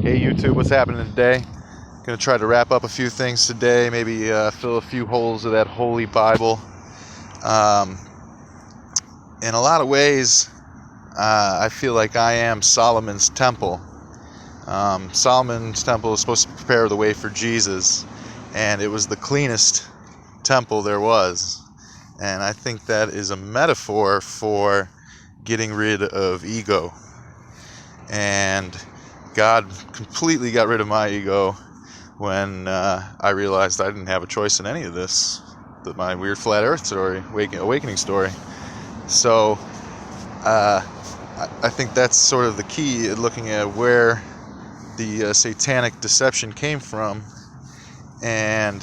Hey YouTube, what's happening today? Gonna try to wrap up a few things today, maybe fill a few holes of that Holy Bible. Um, in a lot of ways, I feel like I am Solomon's temple. Solomon's temple is supposed to prepare the way for Jesus, and it was the cleanest temple there was. And I think that is a metaphor for getting rid of ego. And God completely got rid of my ego when I realized I didn't have a choice in any of this. My weird flat earth story, awakening story. So I think that's sort of the key, looking at where the satanic deception came from and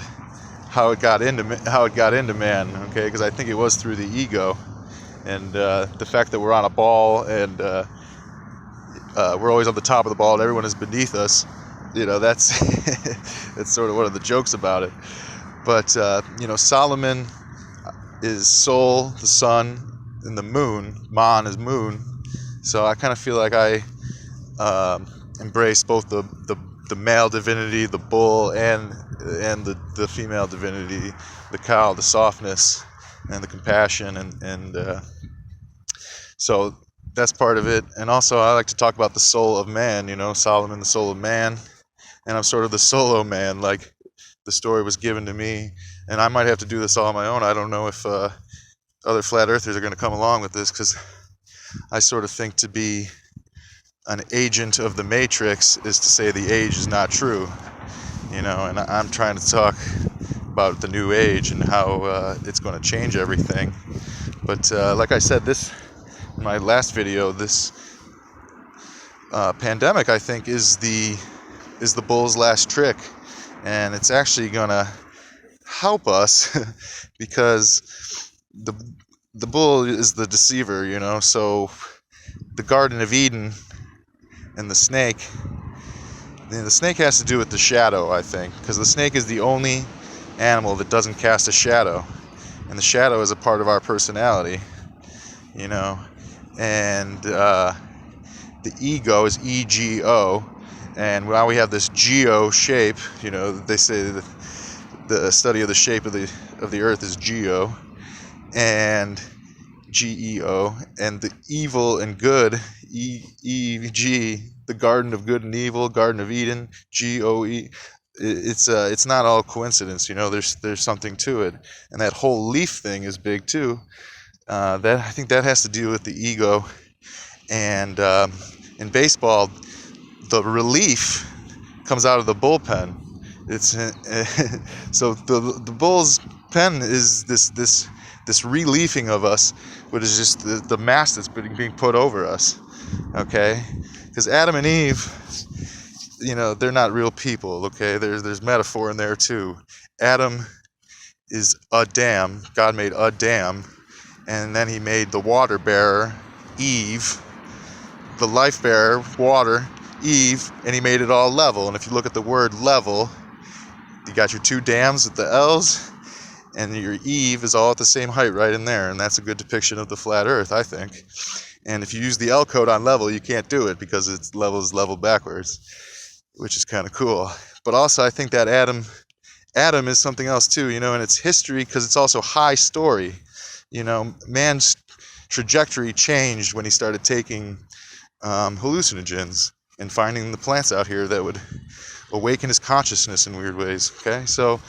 how it got into man. Okay, because I think it was through the ego and the fact that we're on a ball and we're always on the top of the ball and everyone is beneath us. That's that's sort of one of the jokes about it. But Solomon is soul, the sun, and the moon. Mon is moon. So I kind of feel like I embrace both the male divinity, the bull, and the female divinity, the cow, the softness, and the compassion, and so that's part of it. And also I like to talk about the soul of man, Solomon, the soul of man. And I'm sort of the solo man, like the story was given to me. And I might have to do this all on my own. I don't know if other flat earthers are going to come along with this, because I sort of think to be an agent of the Matrix is to say the age is not true. And I'm trying to talk about the new age and how it's going to change everything. But like I said, in my last video, this pandemic, I think, is the bull's last trick, and it's actually gonna help us because the bull is the deceiver, So the Garden of Eden and the snake has to do with the shadow, I think, because the snake is the only animal that doesn't cast a shadow, and the shadow is a part of our personality, and the ego is ego. And now we have this geo shape. They say that the study of the shape of the earth is geo, and geo, and the evil and good, eg, the Garden of Good and Evil, Garden of Eden, goe. It's not all coincidence. There's something to it, and that whole leaf thing is big too. That I think that has to do with the ego, and in baseball, the relief comes out of the bullpen. It's so the bull's pen is this reliefing of us, which is just the mask that's being put over us. Okay, because Adam and Eve, they're not real people. Okay, there's metaphor in there too. Adam is a dam. God made a dam, and then He made the water bearer, Eve, the life bearer, water, Eve, and He made it all level. And if you look at the word level, you got your two dams with the L's, and your Eve is all at the same height right in there, and that's a good depiction of the flat earth, I think. And if you use the L code on level, you can't do it because it's level backwards, which is kind of cool. But also I think that Adam is something else too, and it's history because it's also high story. Man's trajectory changed when he started taking hallucinogens and finding the plants out here that would awaken his consciousness in weird ways. Okay, so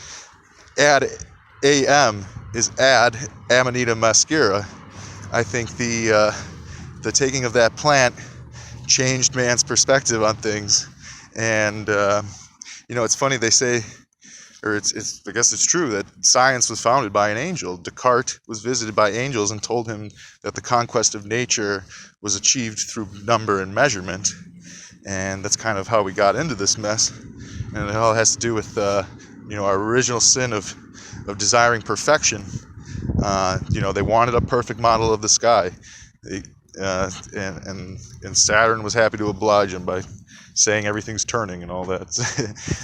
AM is Amanita muscaria. I think the taking of that plant changed man's perspective on things, and it's funny, they say, or it's I guess it's true, that science was founded by an angel. Descartes was visited by angels and told him that the conquest of nature was achieved through number and measurement. And that's kind of how we got into this mess. And it all has to do with our original sin of desiring perfection. They wanted a perfect model of the sky. And Saturn was happy to oblige them by saying everything's turning and all that.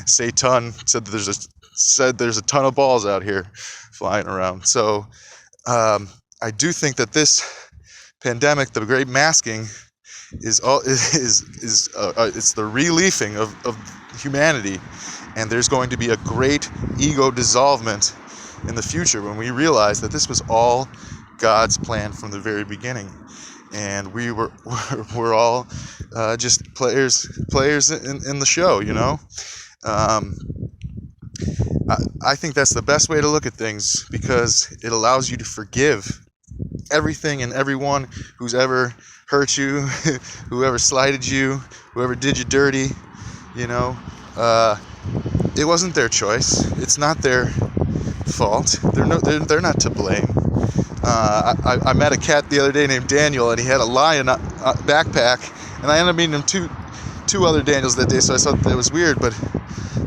Satan said there's a ton of balls out here flying around. So I do think that this pandemic, the great masking, is all it's the reliefing of humanity, and there's going to be a great ego dissolvement in the future when we realize that this was all God's plan from the very beginning, and we're all just players in the show, you know. I think that's the best way to look at things, because it allows you to forgive everything and everyone who's ever hurt you, whoever slighted you, whoever did you dirty, you know. It wasn't their choice. It's not their fault. They're not to blame. I met a cat the other day named Daniel, and he had a lion backpack, and I ended up meeting him two other Daniels that day, so I thought that was weird. But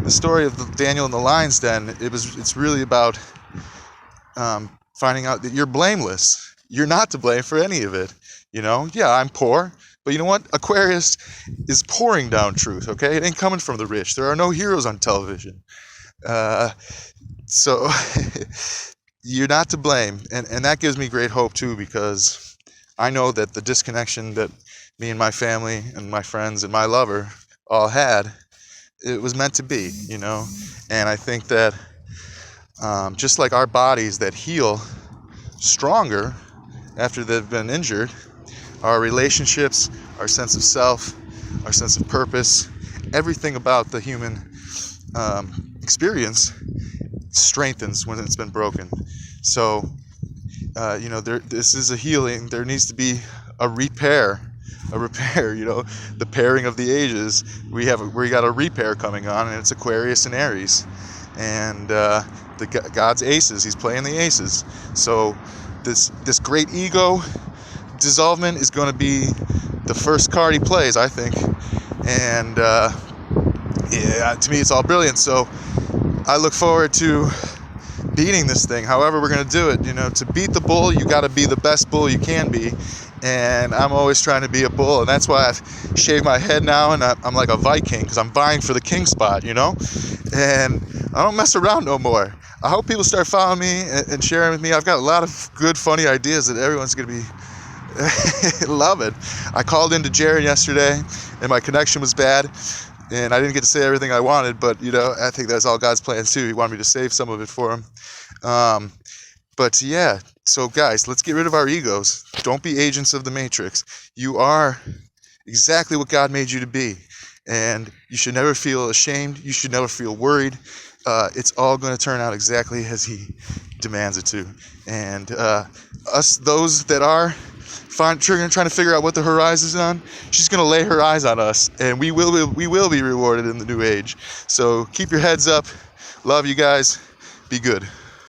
the story of Daniel in the lion's den, it's really about finding out that you're blameless. You're not to blame for any of it. You know, yeah, I'm poor, but you know what? Aquarius is pouring down truth, okay? It ain't coming from the rich. There are no heroes on television. So you're not to blame. And that gives me great hope, too, because I know that the disconnection that me and my family and my friends and my lover all had, it was meant to be, you know? And I think that just like our bodies that heal stronger after they've been injured, our relationships, our sense of self, our sense of purpose, everything about the human experience strengthens when it's been broken. So, you know, this is a healing. There needs to be a repair, you know, the pairing of the ages. We got a repair coming on, and it's Aquarius and Aries. And God's aces, he's playing the aces. So this great ego dissolvement is going to be the first card he plays, I think. And yeah, to me it's all brilliant. So I look forward to beating this thing, however we're going to do it. You know, to beat the bull, you got to be the best bull you can be. And I'm always trying to be a bull, and that's why I've shaved my head now, and I'm like a Viking, because I'm vying for the king spot, you know. And I don't mess around no more. I hope people start following me and sharing with me. I've got a lot of good, funny ideas that everyone's going to be loving. I called into Jared yesterday, and my connection was bad, and I didn't get to say everything I wanted, but, you know, I think that's all God's plans, too. He wanted me to save some of it for him. But yeah, so guys, let's get rid of our egos. Don't be agents of the Matrix. You are exactly what God made you to be. And you should never feel ashamed. You should never feel worried. It's all going to turn out exactly as he demands it to. And us, those that are trying to figure out what the horizon is on, she's going to lay her eyes on us. And we will be rewarded in the new age. So keep your heads up. Love you guys. Be good.